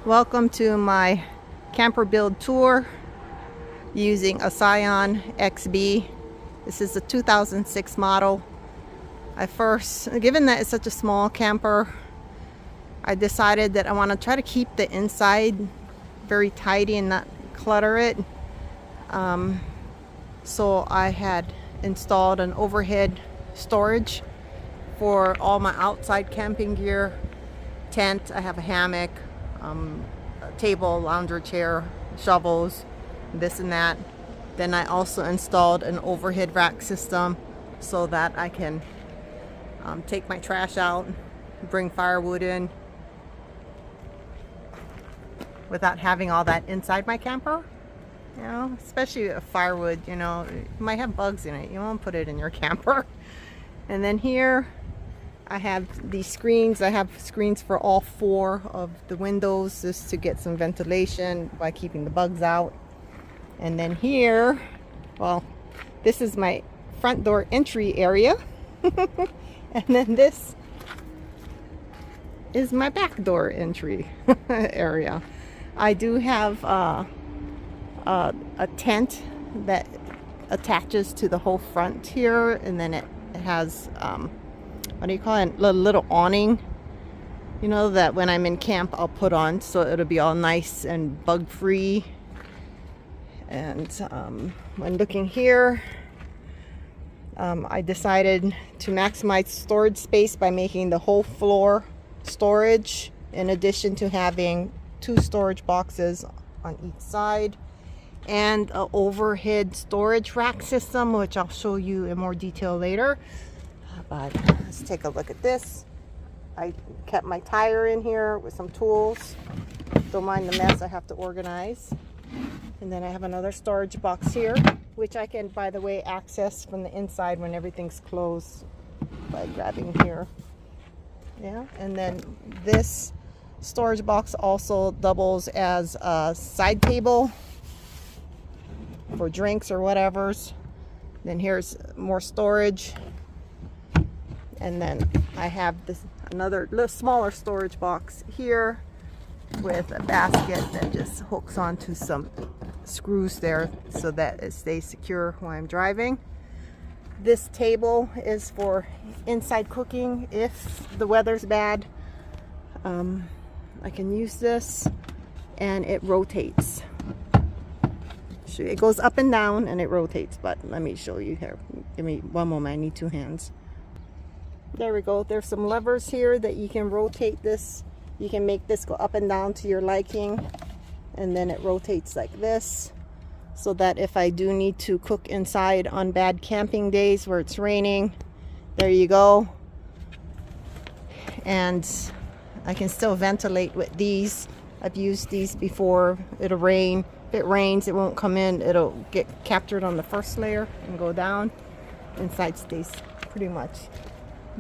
Welcome to my camper build tour using a Scion Xb. This is a 2006 model. Given that it's such a small camper, I decided that I want to try to keep the inside very tidy and not clutter it. So I had installed an overhead storage for all my outside camping gear, tent. I have a hammock, a table, lounger chair, shovels, this and that. Then I also installed an overhead rack system so that I can take my trash out, bring firewood in without having all that inside my camper. You know, especially firewood, you know, it might have bugs in it. You won't put it in your camper. And then here I have these screens. I have screens for all 4 of the windows just to get some ventilation by keeping the bugs out. And then here, well, this is my front door entry area. And then this is my back door entry area. I do have a tent that attaches to the whole front here, and then it has what do you call it, a little awning, you know, that when I'm in camp I'll put on, so it'll be all nice and bug free. And when looking here, I decided to maximize storage space by making the whole floor storage, in addition to having 2 storage boxes on each side and an overhead storage rack system, which I'll show you in more detail later. But let's take a look at this. I kept my tire in here with some tools. Don't mind the mess I have to organize. And then I have another storage box here, which I can, by the way, access from the inside when everything's closed by grabbing here. Yeah, and then this storage box also doubles as a side table for drinks or whatever's. Then here's more storage. And then I have this another little smaller storage box here with a basket that just hooks onto some screws there so that it stays secure while I'm driving. This table is for inside cooking if the weather's bad. I can use this, and it rotates. It goes up and down and it rotates, but let me show you here. Give me one moment, I need 2 hands. There we go. There's some levers here that you can rotate this. You can make this go up and down to your liking, and then it rotates like this, so that if I do need to cook inside on bad camping days where it's raining, there you go. And I can still ventilate with these. I've used these before. It'll rain. If it rains, it won't come in. It'll get captured on the first layer and go down. Inside stays pretty much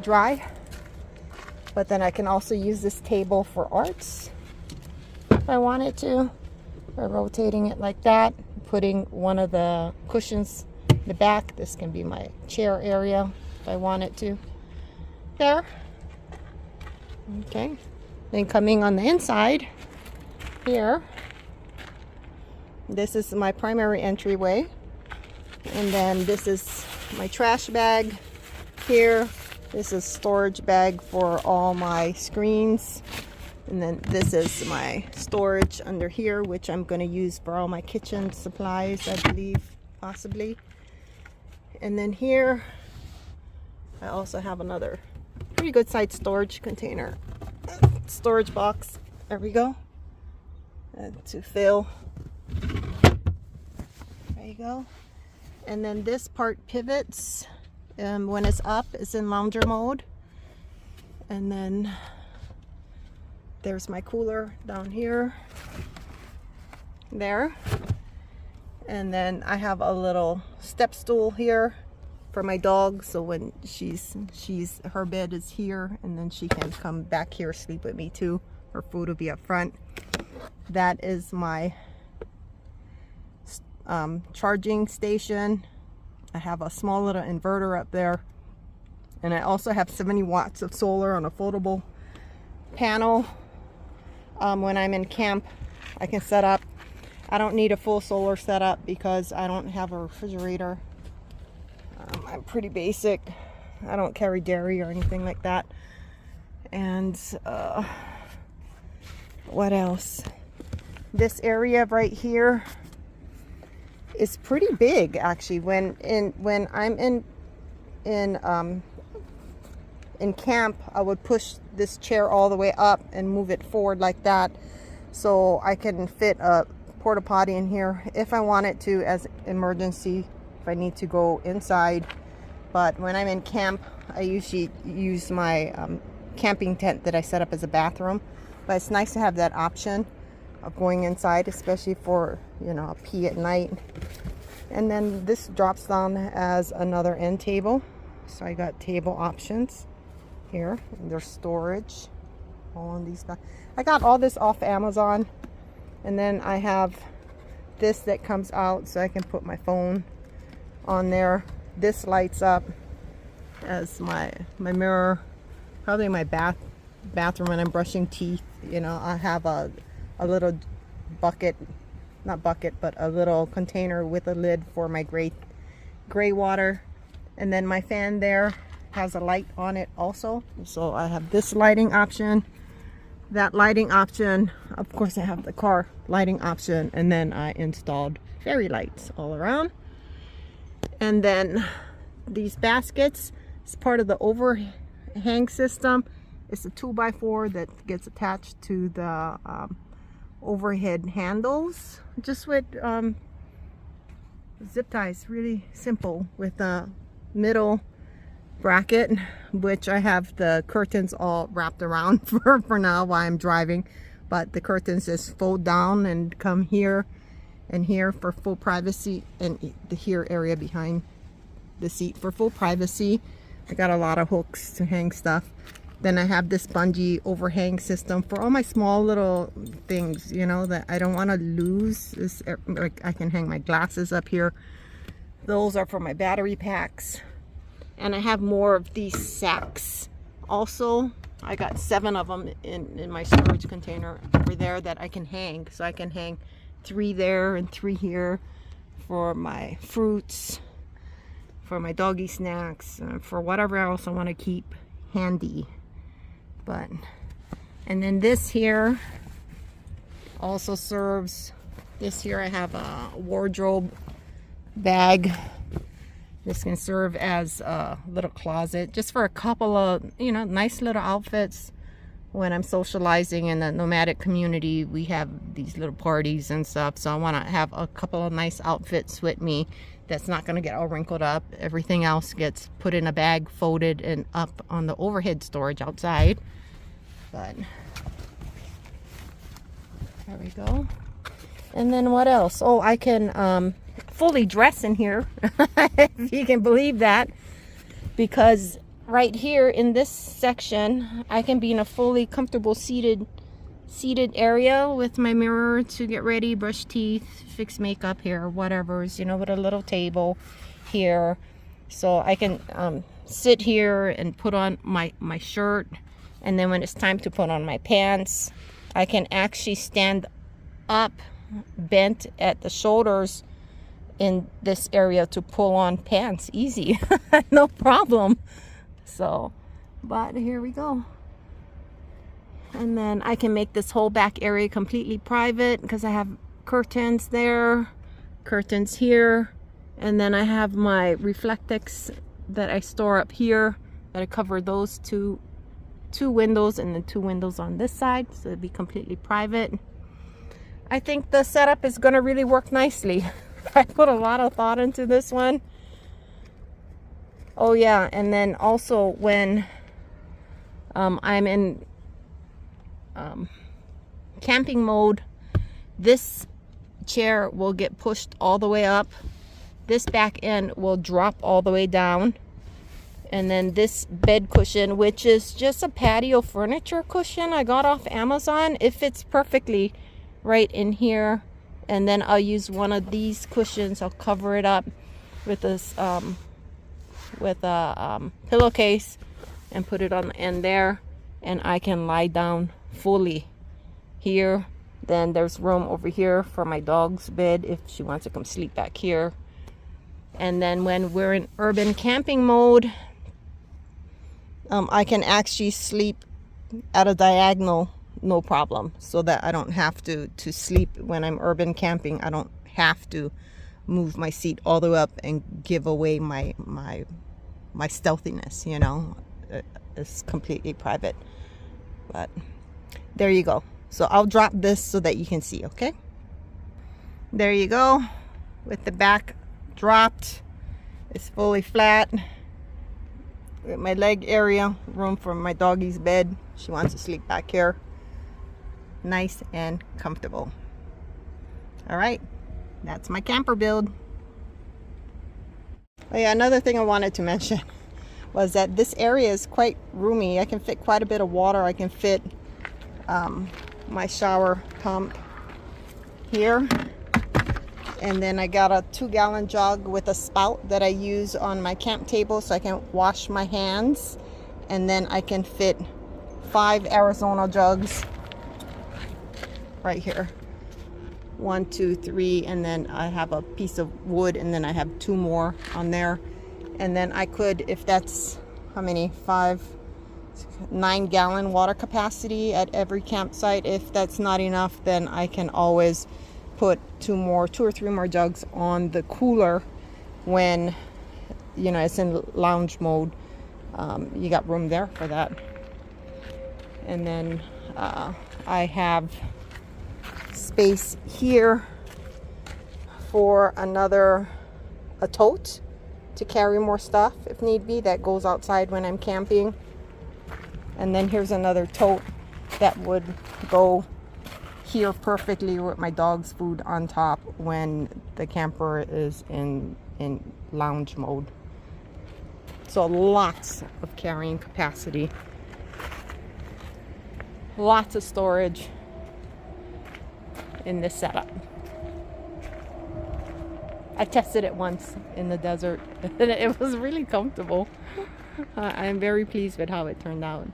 dry. But then I can also use this table for arts if I wanted to, by rotating it like that, putting one of the cushions in the back. This can be my chair area if I wanted to. There. Okay. Then coming on the inside here, this is my primary entryway, and then this is my trash bag here. This is storage bag for all my screens, and then this is my storage under here, which I'm going to use for all my kitchen supplies, I believe, possibly. And then here I also have another pretty good sized storage container, storage box. There we go. And to fill. There you go. And then this part pivots. When it's up, it's in lounger mode. And then there's my cooler down here. There. And then I have a little step stool here for my dog, so when her bed is here, and then she can come back here, sleep with me too. Her food will be up front. That is my charging station. I have a small little inverter up there, and I also have 70 watts of solar on a foldable panel. when I'm in camp, I can set up. I don't need a full solar setup because I don't have a refrigerator. I'm pretty basic. I don't carry dairy or anything like that. And what else? This area right here is pretty big, actually. When I'm in camp, I would push this chair all the way up and move it forward like that, so I can fit a porta potty in here if I wanted to, as emergency, if I need to go inside. But when I'm in camp, I usually use my camping tent that I set up as a bathroom. But it's nice to have that option of going inside, especially for, you know, a pee at night. And then this drops down as another end table. So I got table options here. And there's storage. All on these guys. I got all this off Amazon. And then I have this that comes out so I can put my phone on there. This lights up as my mirror. Probably my bathroom when I'm brushing teeth. You know, I have a little bucket, not bucket, but a little container with a lid for my gray water. And then my fan there has a light on it also. So I have this lighting option, that lighting option. Of course I have the car lighting option, and then I installed fairy lights all around. And then these baskets is part of the overhang system. It's a 2x4 that gets attached to the overhead handles, just with zip ties. Really simple, with a middle bracket, which I have the curtains all wrapped around for now while I'm driving. But the curtains just fold down and come here and here for full privacy, and the here area behind the seat for full privacy. I got a lot of hooks to hang stuff. Then I have this bungee overhang system for all my small little things, you know, that I don't want to lose. This, like, I can hang my glasses up here. Those are for my battery packs. And I have more of these sacks also. I got 7 of them in my storage container over there that I can hang. So I can hang 3 there and 3 here for my fruits, for my doggy snacks, for whatever else I want to keep handy. But, and then this here also serves, this here I have a wardrobe bag. This can serve as a little closet just for a couple of, you know, nice little outfits. When I'm socializing in the nomadic community, we have these little parties and stuff, so I want to have a couple of nice outfits with me that's not going to get all wrinkled up. Everything else gets put in a bag, folded, and up on the overhead storage outside. But there we go. And then what else? Oh, I can fully dress in here, if you can believe that, because right here in this section I can be in a fully comfortable seated area with my mirror to get ready, brush teeth, fix makeup here, whatever's, you know, with a little table here. So I can sit here and put on my shirt, and then when it's time to put on my pants, I can actually stand up, bent at the shoulders in this area to pull on pants easy. No problem. So, but here we go. And then I can make this whole back area completely private because I have curtains there, curtains here, and then I have my Reflectix that I store up here that I cover those two windows, and then 2 windows on this side, so it'd be completely private. I think the setup is going to really work nicely. I put a lot of thought into this one. Oh yeah, and then also when I'm in camping mode, this chair will get pushed all the way up. This back end will drop all the way down. And then this bed cushion, which is just a patio furniture cushion I got off Amazon, it fits perfectly right in here. And then I'll use one of these cushions, I'll cover it up with this with a pillowcase and put it on the end there, and I can lie down fully here. Then there's room over here for my dog's bed if she wants to come sleep back here. And then when we're in urban camping mode, I can actually sleep at a diagonal, no problem, so that I don't have to sleep when I'm urban camping. I don't have to move my seat all the way up and give away my stealthiness, you know. It's completely private. But there you go. So I'll drop this so that you can see, okay? There you go. With the back dropped, it's fully flat. With my leg area, room for my doggy's bed. She wants to sleep back here. Nice and comfortable. All right, that's my camper build. Oh yeah, another thing I wanted to mention was that this area is quite roomy. I can fit quite a bit of water. I can fit my shower pump here, and then I got a 2-gallon jug with a spout that I use on my camp table so I can wash my hands, and then I can fit 5 Arizona jugs right here. 1, 2, 3, and then I have a piece of wood, and then I have 2 more on there. And then I could, if that's how many, 9-gallon water capacity at every campsite. If that's not enough, then I can always put 2 or 3 more jugs on the cooler when, you know, it's in lounge mode. You got room there for that. And then I have space here for a tote to carry more stuff if need be, that goes outside when I'm camping. And then here's another tote that would go here perfectly with my dog's food on top when the camper is in lounge mode. So lots of carrying capacity, lots of storage in this setup. I tested it once in the desert and it was really comfortable. I'm very pleased with how it turned out.